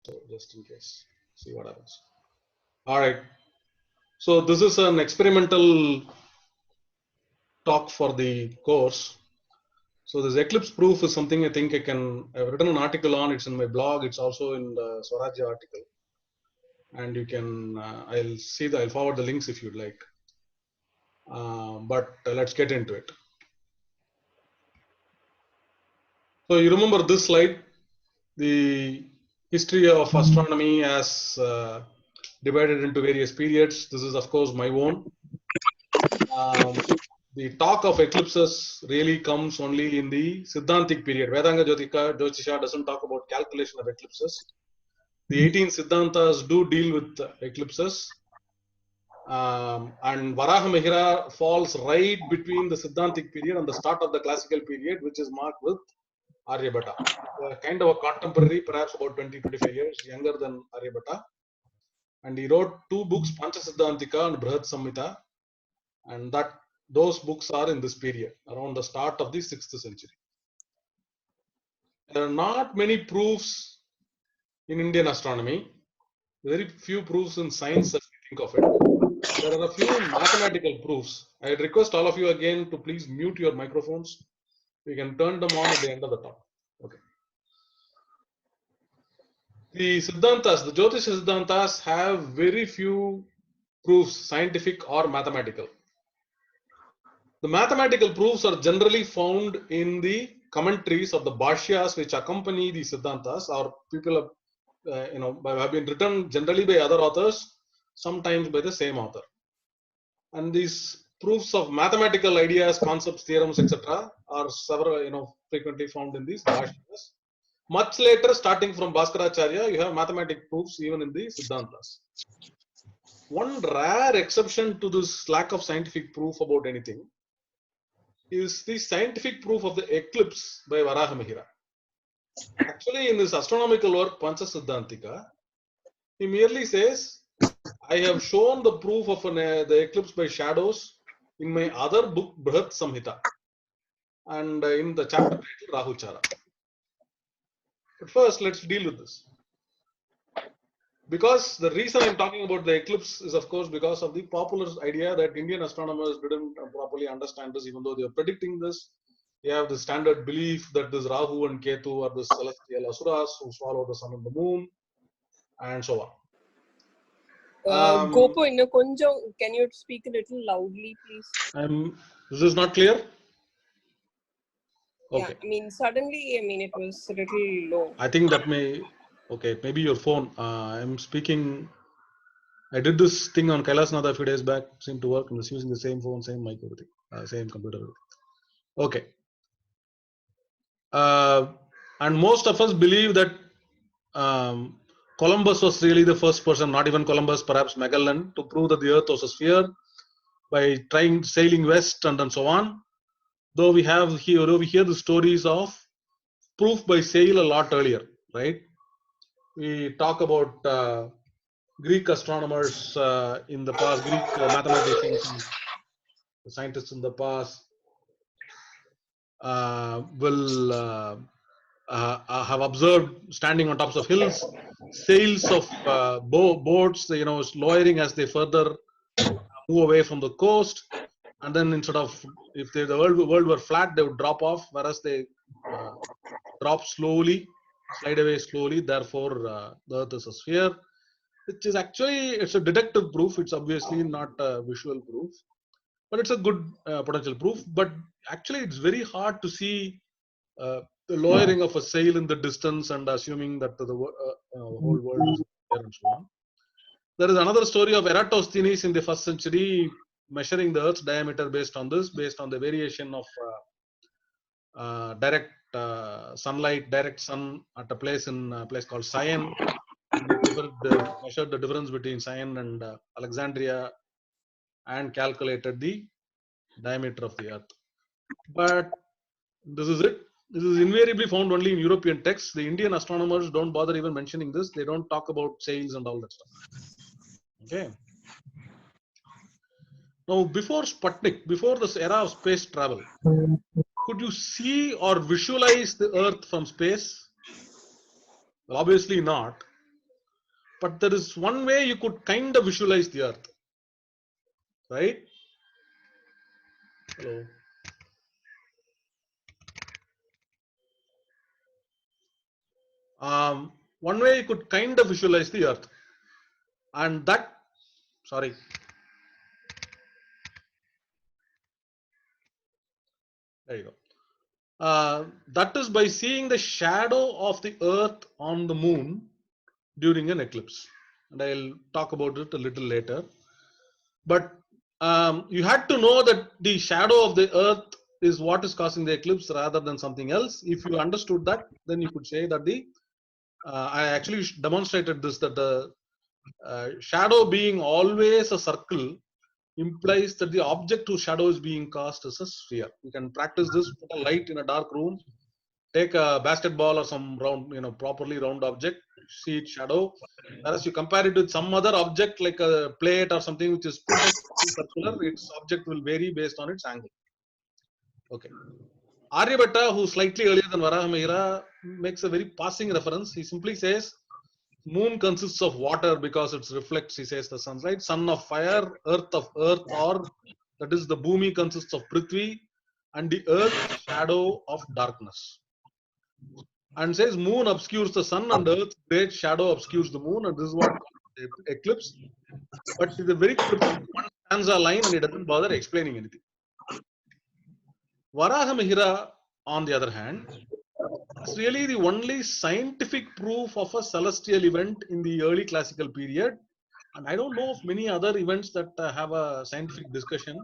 So just in case, see what happens. All right. So this is an experimental talk for the course. So this eclipse proof is something I think I've written an article on. It's in my blog. It's also in the Swarajya article, and you can. I'll forward the links if you'd like. But let's get into it. So you remember this slide, the history of astronomy as divided into various periods. This is of course my own. The talk of eclipses really comes only in the Siddhantic period. Vedanga Jyotisha doesn't talk about calculation of eclipses. The 18 Siddhantas do deal with eclipses. And Varahamihira falls right between the Siddhantic period and the start of the classical period, which is marked with Aryabhatta. Kind of a contemporary, perhaps about 20-25 years younger than Aryabhatta. And he wrote two books, Panchasiddhantika and Brihad Samhita, and those books are in this period, around the start of the 6th century. There are not many proofs in Indian astronomy, very few proofs in science as we think of it. There are a few mathematical proofs. I request all of you again to please mute your microphones. We can turn them on at the end of the talk. Okay. The Siddhantas, the Jyotish Siddhantas have very few proofs, scientific or mathematical. The mathematical proofs are generally found in the commentaries or the bhashyas which accompany the Siddhantas, or people have been written generally by other authors, sometimes by the same author. And these proofs of mathematical ideas, concepts, theorems, etc., are several, frequently found in these bhashyas. Much later, starting from Bhaskaracharya, you have mathematical proofs even in the Siddhantas. One rare exception to this lack of scientific proof about anything is the scientific proof of the eclipse by Varahamihira. Actually, in his astronomical work, Panchasiddhantika, he merely says, I have shown the proof of the eclipse by shadows in my other book, Brihad Samhita, and in the chapter titled Rahuchara. But first, let's deal with this. Because the reason I'm talking about the eclipse is, of course, because of the popular idea that Indian astronomers didn't properly understand this, even though they are predicting this. You have the standard belief that this Rahu and Ketu are the celestial asuras who swallow the sun and the moon, and so on. Gopo, can you speak a little loudly, please? Is this not clear? Okay. Yeah, suddenly, it was a little low. I think that maybe your phone. I'm speaking. I did this thing on Kailasnath a few days back, seemed to work, and was using the same phone, same mic, everything, same computer, everything. Okay. And most of us believe that Columbus was really the first person, not even Columbus, perhaps Magellan, to prove that the Earth was a sphere by sailing west and so on. Though we hear the stories of proof by sail a lot earlier, right? We talk about Greek astronomers in the past, Greek mathematicians, and scientists in the past will have observed standing on tops of hills, sails of boats, lowering as they further move away from the coast, and then instead of, if the world were flat, they would drop off, whereas they drop slowly, slide away slowly. Therefore, the Earth is a sphere, which is actually, it's a deductive proof. It's obviously not a visual proof, but it's a good potential proof. But actually, it's very hard to see the lowering of a sail in the distance and assuming that the whole world is there and so on. There is another story of Eratosthenes in the 1st century measuring the Earth's diameter based on the variation of direct sunlight, direct sun at a place called Syene. Measured the difference between Syene and Alexandria and calculated the diameter of the Earth. But this is it. This is invariably found only in European texts. The Indian astronomers don't bother even mentioning this. They don't talk about sails and all that stuff. Okay. Now, before Sputnik, before this era of space travel, could you see or visualize the Earth from space? Well, obviously not. But there is one way you could kind of visualize the Earth, right? Hello. One way you could kind of visualize the Earth, and that, sorry, there you go. That is by seeing the shadow of the Earth on the Moon during an eclipse, and I'll talk about it a little later. But you had to know that the shadow of the Earth is what is causing the eclipse rather than something else. If you understood that, then you could say that the I actually demonstrated this, that the shadow being always a circle implies that the object whose shadow is being cast is a sphere. You can practice this, put a light in a dark room, take a basketball or some round, properly round object, see its shadow. Whereas you compare it with some other object like a plate or something which is perfectly circular, its object will vary based on its angle. Okay. Aryabhatta, who's slightly earlier than Varahamihira, makes a very passing reference. He simply says, moon consists of water because it reflects, he says, the sunlight. Sun of fire, earth of earth, or that is the Bhumi consists of Prithvi, and the earth shadow of darkness. And says moon obscures the sun and earth's great shadow obscures the moon, and this is what the eclipse. But it's a very cryptic one stanza line and it doesn't bother explaining anything. Varahamihira, on the other hand, is really the only scientific proof of a celestial event in the early classical period. And I don't know of many other events that have a scientific discussion.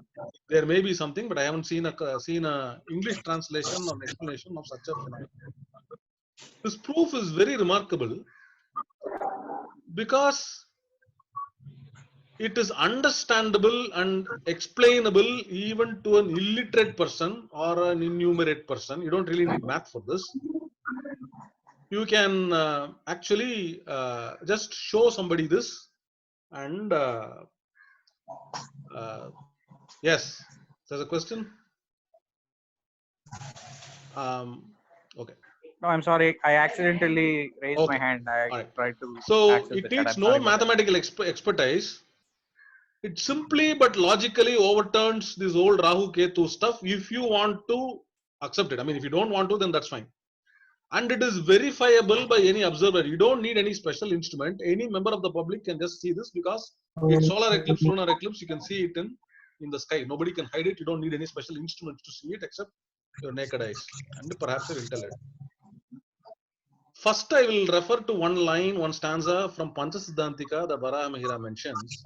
There may be something, but I haven't seen a English translation or explanation of such a phenomenon. This proof is very remarkable because it is understandable and explainable even to an illiterate person or an innumerate person. You don't really need math for this. You can actually just show somebody this and yes, there's a question. Okay. No, I'm sorry. I accidentally raised my Okay. hand. I All right. tried to So access it the chat. needs I'm no sorry about that. mathematical expertise. It simply but logically overturns this old Rahu Ketu stuff if you want to accept it. I mean, if you don't want to, then that's fine. And it is verifiable by any observer. You don't need any special instrument. Any member of the public can just see this because it's solar eclipse, lunar eclipse. You can see it in the sky. Nobody can hide it. You don't need any special instruments to see it except your naked eyes and perhaps your intellect. First, I will refer to one line, one stanza from Panchasiddhantika that Varahamihira mentions.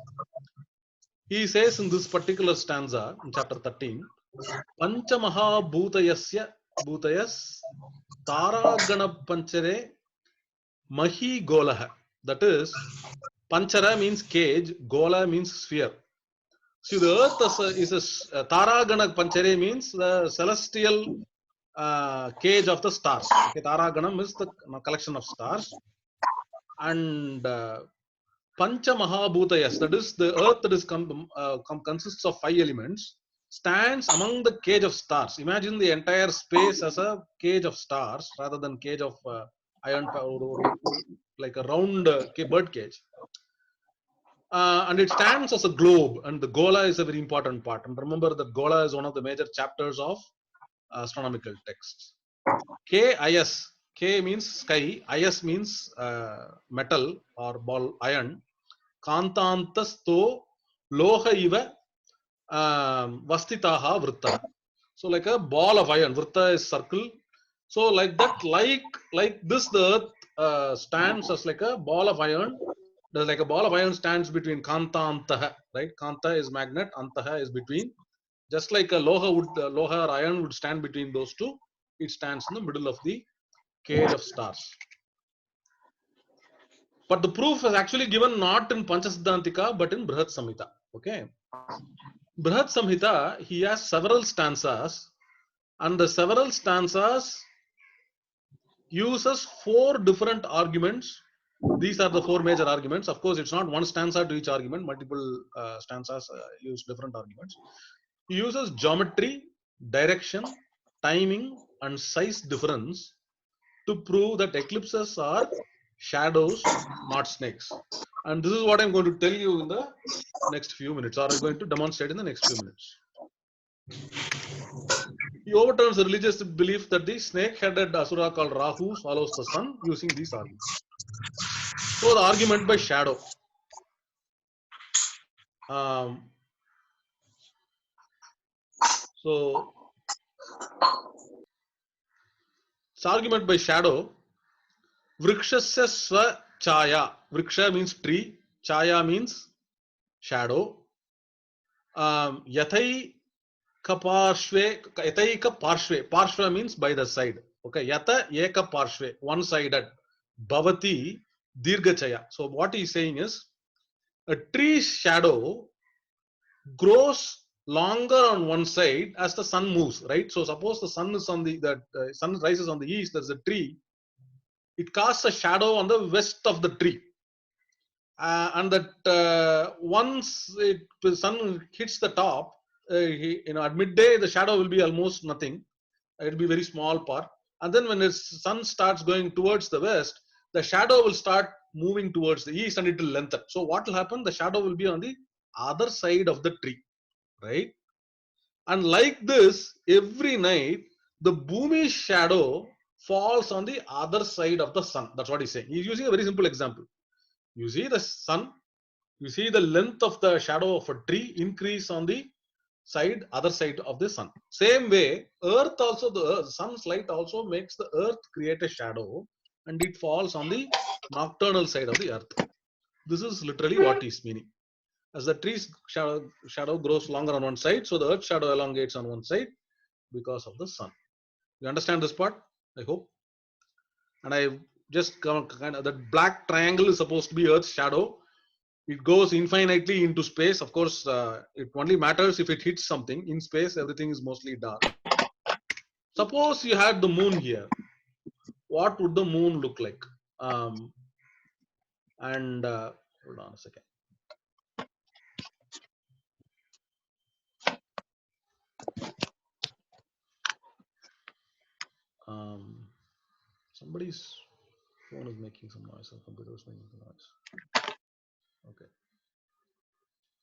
He says in this particular stanza, in chapter 13, Panchamaha Bhutayas Taragana Panchare Mahi Golaha. That is, Panchara means cage, Gola means sphere. See, the earth is a Taragana Panchare means the celestial cage of the stars. Okay, Taraganam is the collection of stars. And Pancha Mahabhutayas, that is the earth that is consists of 5 elements, stands among the cage of stars. Imagine the entire space as a cage of stars rather than cage of iron, like a round bird cage. And it stands as a globe, and the Gola is a very important part. And remember that Gola is one of the major chapters of astronomical texts. KIS, K means sky, IS means metal or ball iron. Kantantasto loha iva vastitaha vritta. So like a ball of iron, vritta is circle. So like that, like this, the earth stands as like a ball of iron. There's like a ball of iron stands between kanta antaha, right? Kanta is magnet, antaha is between. Just like a loha or iron would stand between those two, it stands in the middle of the cage of stars. But the proof is actually given not in Panchasiddhantika but in Brihat Samhita. Okay. Brihat Samhita, he has several stanzas, and the several stanzas uses 4 different arguments. These are the 4 major arguments. Of course, it's not one stanza to each argument. Multiple stanzas use different arguments. He uses geometry, direction, timing, and size difference to prove that eclipses are shadows, not snakes. And this is what I'm going to tell you in the next few minutes, or I'm going to demonstrate in the next few minutes. He overturns the religious belief that the snake-headed asura called Rahu follows the sun using these arguments. So the argument by shadow. So it's argument by shadow. Vrikshasya swa chaya. Vriksha means tree. Chaya means shadow. Yathai kaparshve. Yataika parshve. Parshva means by the side. Okay. Yata eka parshve. One-sided. Bhavati dirghachaya. So what he is saying is, a tree's shadow grows longer on one side as the sun moves, right? So suppose the sun is on the sun rises on the east, there's a tree. It casts a shadow on the west of the tree, and that once the sun hits the top, at midday the shadow will be almost nothing. It will be very small part, and then when the sun starts going towards the west, the shadow will start moving towards the east and it will lengthen. So what will happen? The shadow will be on the other side of the tree, right? And like this, every night the Bhumi's shadow falls on the other side of the sun. That's what he's saying. He's using a very simple example. You see the sun, you see the length of the shadow of a tree increase on the other side of the sun. Same way, earth also, the sun's light also makes the earth create a shadow and it falls on the nocturnal side of the earth. This is literally what he's meaning. As the tree's shadow grows longer on one side, so the earth shadow elongates on one side because of the sun. You understand this part? I hope. And I just kind of, that black triangle is supposed to be Earth's shadow. It goes infinitely into space. Of course, it only matters if it hits something. In space, everything is mostly dark. Suppose you had the moon here. What would the moon look like? Hold on a second. Somebody's phone is making some noise, or computer is making some noise. Okay.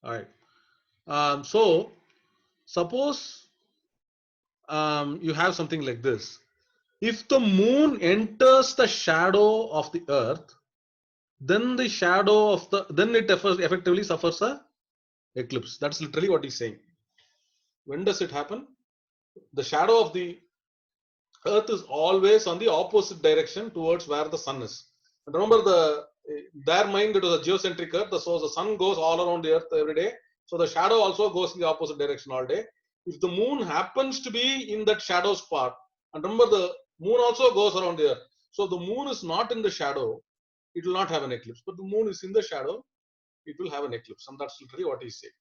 All right. So suppose you have something like this. If the moon enters the shadow of the earth, then the shadow of then it effectively suffers a eclipse. That's literally what he's saying. When does it happen? The shadow of the earth is always on the opposite direction towards where the sun is. And remember, their mind, it was a geocentric earth, so the sun goes all around the earth every day. So the shadow also goes in the opposite direction all day. If the moon happens to be in that shadow spot, and remember the moon also goes around the earth. So the moon is not in the shadow, it will not have an eclipse. But the moon is in the shadow, it will have an eclipse. And that's literally what he's saying.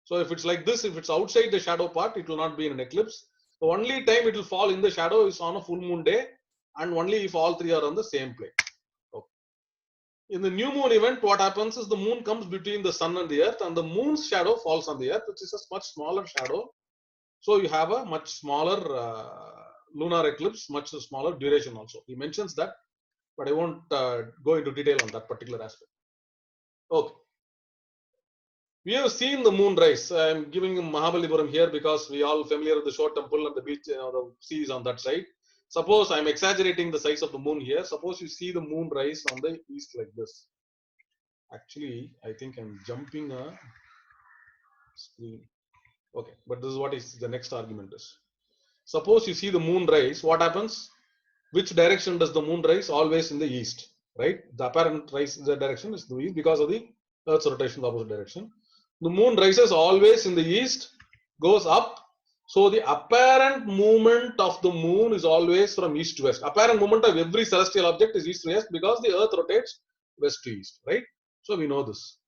So if it's like this, if it's outside the shadow part, it will not be in an eclipse. The only time it will fall in the shadow is on a full moon day, and only if all three are on the same plane. Okay. In the new moon event, what happens is the moon comes between the sun and the earth, and the moon's shadow falls on the earth, which is a much smaller shadow. So you have a much smaller lunar eclipse, much smaller duration also. He mentions that, but I won't go into detail on that particular aspect. Okay. We have seen the moon rise. I'm giving Mahabalipuram here because we all familiar with the shore temple and the beach, the sea is on that side. Suppose I'm exaggerating the size of the moon here. Suppose you see the moon rise on the east like this. Actually, I think I'm jumping a screen. Okay, but this is what is the next argument is. Suppose you see the moon rise, what happens? Which direction does the moon rise? Always in the east, right? The apparent rise in the direction is the east because of the Earth's rotation in the opposite direction. The moon rises always in the east, goes up. So the apparent movement of the moon is always from east to west. Apparent movement of every celestial object is east to west because the earth rotates west to east, right? So we know this.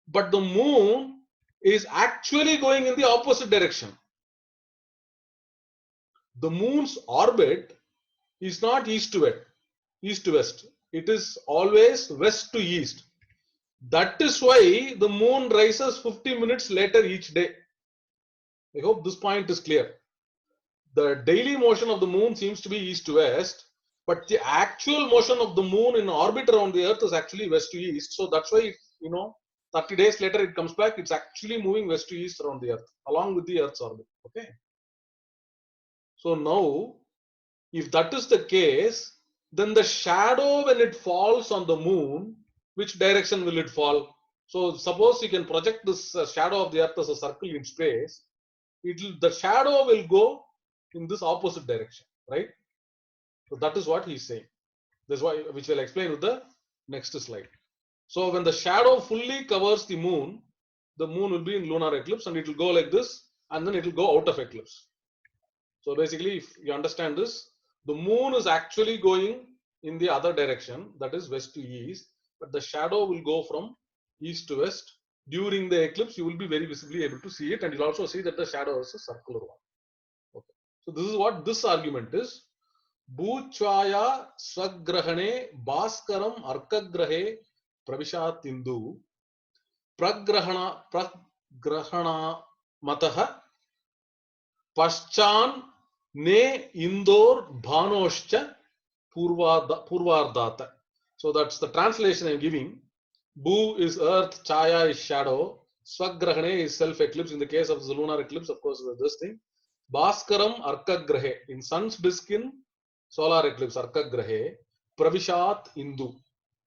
But the moon is actually going in the opposite direction. The moon's orbit is not east to west. It is always west to east. That is why the moon rises 50 minutes later each day. I hope this point is clear. The daily motion of the moon seems to be east to west, but the actual motion of the moon in orbit around the earth is actually west to east. So that's why, 30 days later it comes back, it's actually moving west to east around the earth along with the earth's orbit. Okay. So now, if that is the case, then the shadow when it falls on the moon, which direction will it fall? So suppose you can project this shadow of the earth as a circle in space, the shadow will go in this opposite direction, right? So that is what he's saying. That's why, which we'll explain with the next slide. So when the shadow fully covers the moon will be in lunar eclipse, and it will go like this, and then it will go out of eclipse. So basically, if you understand this, the moon is actually going in the other direction, that is west to east, but the shadow will go from east to west. During the eclipse, you will be very visibly able to see it, and you'll also see that the shadow is a circular one. Okay. So this is what this argument is. Bhuchvaya swagrahane bhaskaram arkagrahe pravishat indu pragrahana mataha paschan ne indor bhanoscha purvardata. So that's the translation I'm giving. Bhu is earth, chaya is shadow, swagrahane is self eclipse. In the case of the lunar eclipse, of course, this thing. Bhaskaram arkagrahe, in sun's disk in solar eclipse, arkagrahe, pravishat indu,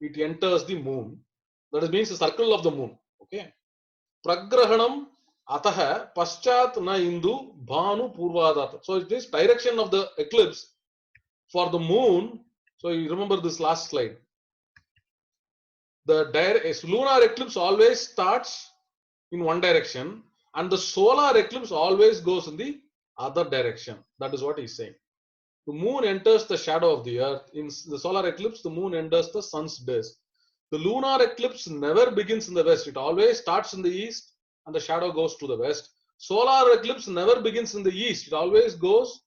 it enters the moon. That means the circle of the moon. Okay. Pragrahanam ataha paschat na indu bhanu purvadata. So it is direction of the eclipse for the moon. So you remember this last slide. The lunar eclipse always starts in one direction, and the solar eclipse always goes in the other direction. That is what he's saying. The moon enters the shadow of the earth. In the solar eclipse, the moon enters the sun's disk. The lunar eclipse never begins in the west. It always starts in the east and the shadow goes to the west. Solar eclipse never begins in the east. It always goes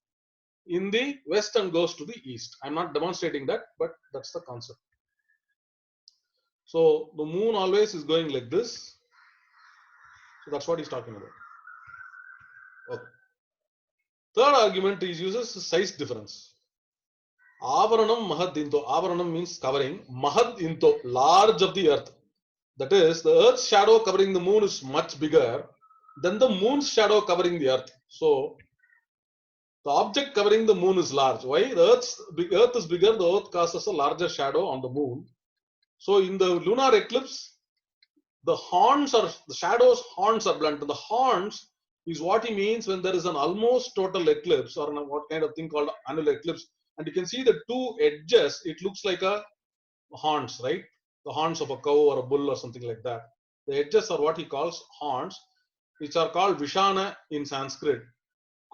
in the west and goes to the east. I'm not demonstrating that, but that's the concept. So the moon always is going like this. So that's what he's talking about. Okay. Third argument, he uses size difference. Avaranam mahad into. Avaranam means covering. Mahad into, large of the earth. That is, the earth's shadow covering the moon is much bigger than the moon's shadow covering the earth. So the object covering the moon is large. Why? The earth is bigger. The earth casts a larger shadow on the moon. So in the lunar eclipse, the shadow's horns are blunt. The horns is what he means when there is an almost total eclipse, or what kind of thing called annular eclipse. And you can see the two edges, it looks like a horns, right? The horns of a cow or a bull or something like that. The edges are what he calls horns, which are called Vishana in Sanskrit.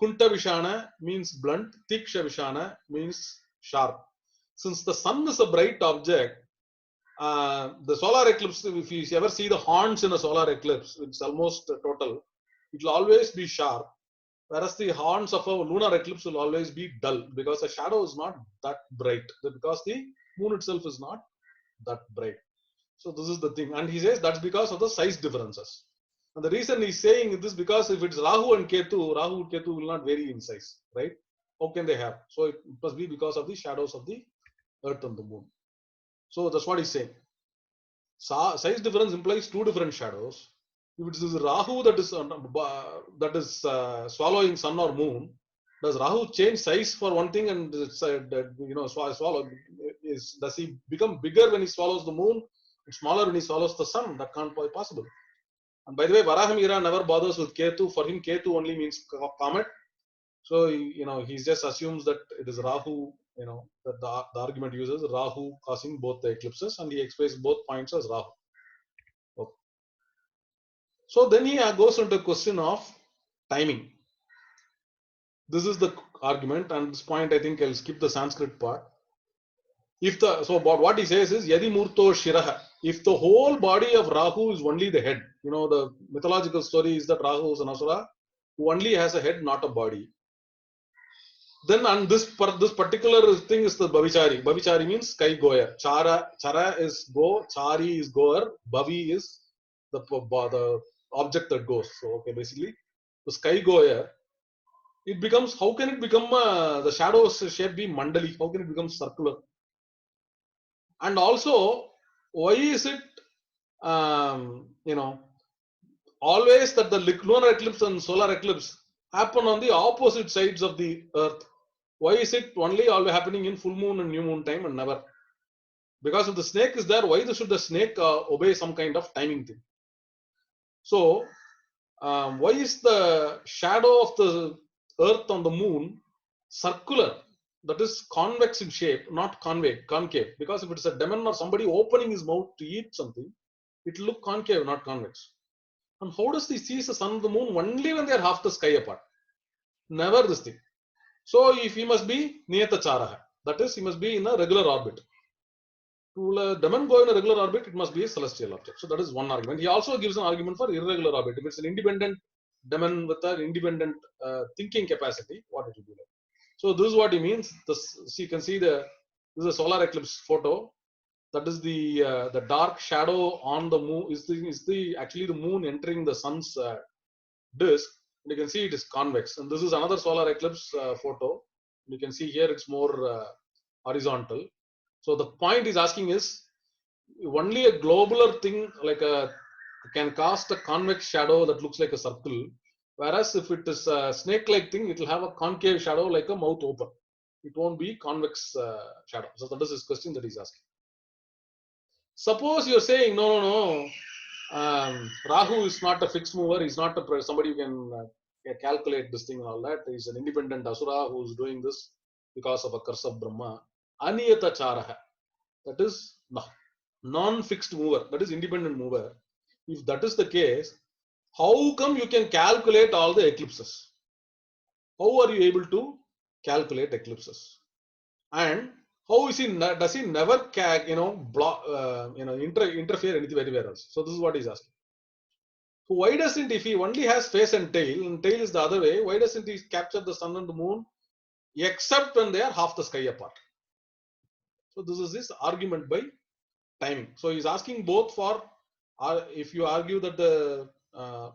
Kunta Vishana means blunt, Tiksha Vishana means sharp. Since the sun is a bright object, the solar eclipse, if you ever see the horns in a solar eclipse, it's almost total, it will always be sharp, whereas the horns of a lunar eclipse will always be dull, because the shadow is not that bright, because the moon itself is not that bright. So this is the thing, and he says that's because of the size differences. And the reason he's saying this, because if it's Rahu and Ketu will not vary in size, right? How can they have? So it must be because of the shadows of the earth and the moon. So that's what he's saying. Size difference implies two different shadows. If it is Rahu that is swallowing sun or moon, does Rahu change size for one thing, and swallow does he become bigger when he swallows the moon and smaller when he swallows the sun? That can't be possible. And by the way, Varahamihira never bothers with Ketu. For him, Ketu only means comet. So he just assumes that it is Rahu. That the argument uses Rahu causing both the eclipses, and he explains both points as Rahu. Okay. So then he goes into the question of timing. This is the argument, and this point I think I'll skip the Sanskrit part. What he says is Yadi Murto Shiraha. If the whole body of Rahu is only the head, the mythological story is that Rahu is an asura who only has a head, not a body. Then, and this particular thing is the Bhavichari. Bhavichari means sky goer. Chara is go, Chari is goer, Bhavi is the object that goes. So, okay, basically, the sky goer, it becomes, how can it become the shadow shape be mandali? How can it become circular? And also, why is it always that the lunar eclipse and solar eclipse happen on the opposite sides of the earth? Why is it only always happening in full moon and new moon time and never? Because if the snake is there, why should the snake obey some kind of timing thing? So why is the shadow of the earth on the moon circular, that is convex in shape, not concave? Because if it's a demon or somebody opening his mouth to eat something, it will look concave, not convex. And how does he see the sun and the moon? Only when they are half the sky apart, never this thing. So if he must be niyata charaha, that is, he must be in a regular orbit. To a demon go in a regular orbit, it must be a celestial object. So that is one argument. He also gives an argument for irregular orbit. If it's an independent demon with an independent thinking capacity, what it will be like. So this is what he means. This, so you can see this is a solar eclipse photo. That is the dark shadow on the moon is the actually the moon entering the sun's disk. And you can see it is convex. And this is another solar eclipse photo. You can see here it's more horizontal. So the point is asking is, only a globular thing like a can cast a convex shadow that looks like a circle, whereas if it is a snake-like thing, it will have a concave shadow like a mouth open. It won't be convex shadow. So that is his question that he's asking. Suppose you're saying no, Rahu is not a fixed mover. He's not somebody who can calculate this thing and all that. He's an independent asura who's doing this because of a curse of Brahma. Aniyata charaha. That is non-fixed mover, that is independent mover. If that is the case, how come you can calculate all the eclipses? How are you able to calculate eclipses? And how is he? Does he never interfere anything anywhere else? So this is what he's asking. So why doesn't, if he only has face and tail is the other way, why doesn't he capture the sun and the moon except when they are half the sky apart? So this is his argument by timing. So he's asking both for, if you argue that the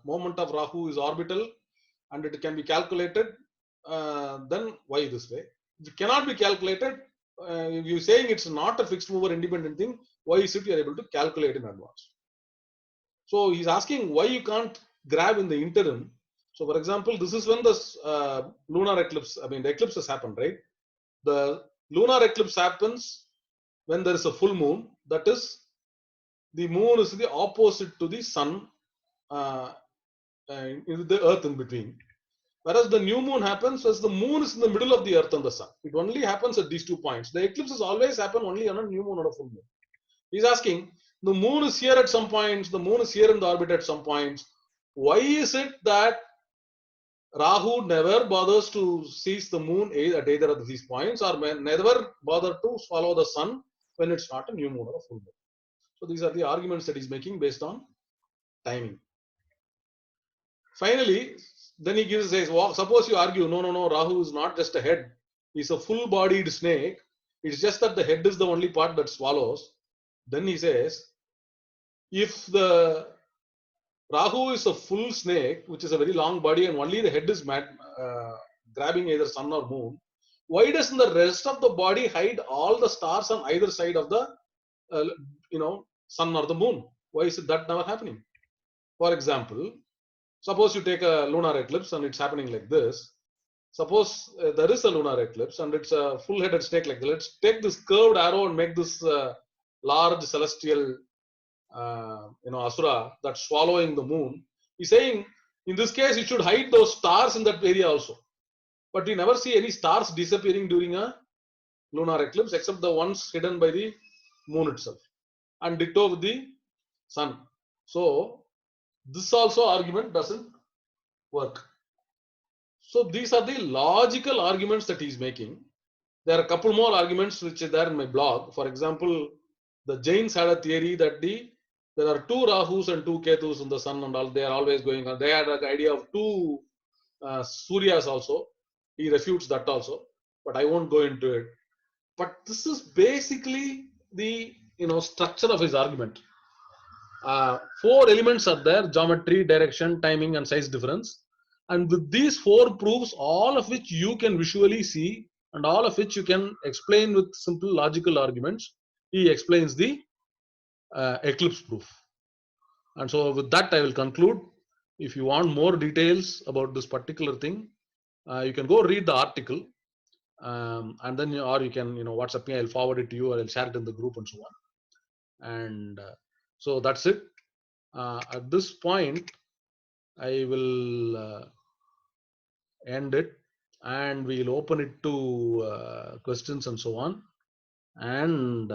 moment of Rahu is orbital and it can be calculated, then why this way? If it cannot be calculated, if you're saying it's not a fixed mover independent thing, why is it you're able to calculate in advance? So he's asking why you can't grab in the interim. So for example, this is when the lunar eclipse, the eclipse has happened, right? The lunar eclipse happens when there is a full moon, that is, the moon is the opposite to the sun, in the earth in between. Whereas the new moon happens as the moon is in the middle of the earth and the sun. It only happens at these 2 points. The eclipses always happen only on a new moon or a full moon. He's asking, the moon is here at some points, the moon is here in the orbit at some points. Why is it that Rahu never bothers to seize the moon at either of these points, or never bother to follow the sun when it's not a new moon or a full moon? So these are the arguments that he's making based on timing. Finally, then he says, well, suppose you argue, no, Rahu is not just a head. He's a full-bodied snake. It's just that the head is the only part that swallows. Then he says, if the Rahu is a full snake, which is a very long body, and only the head is grabbing either sun or moon, why doesn't the rest of the body hide all the stars on either side of the sun or the moon? Why is that never happening? For example, suppose you take a lunar eclipse and it's happening like this. Suppose there is a lunar eclipse and it's a full-headed snake like that. Let's take this curved arrow and make this large celestial asura that's swallowing the moon. He's saying, in this case, you should hide those stars in that area also. But we never see any stars disappearing during a lunar eclipse except the ones hidden by the moon itself, and ditto with the sun. So this also argument doesn't work. So these are the logical arguments that he's making. There are a couple more arguments which are there in my blog. For example, the Jains had a theory that there are 2 Rahus and 2 Ketus in the sun and all. They are always going on. They had the idea of 2 Suryas also. He refutes that also, but I won't go into it. But this is basically the structure of his argument. 4 elements are there: geometry, direction, timing, and size difference. And with these 4 proofs, all of which you can visually see and all of which you can explain with simple logical arguments, he explains the eclipse proof. And so with that, I will conclude. If you want more details about this particular thing, you can go read the article, and then or you can WhatsApp me. I'll forward it to you, or I'll share it in the group and so on. And so that's it. At this point, I will end it, and we'll open it to questions and so on. And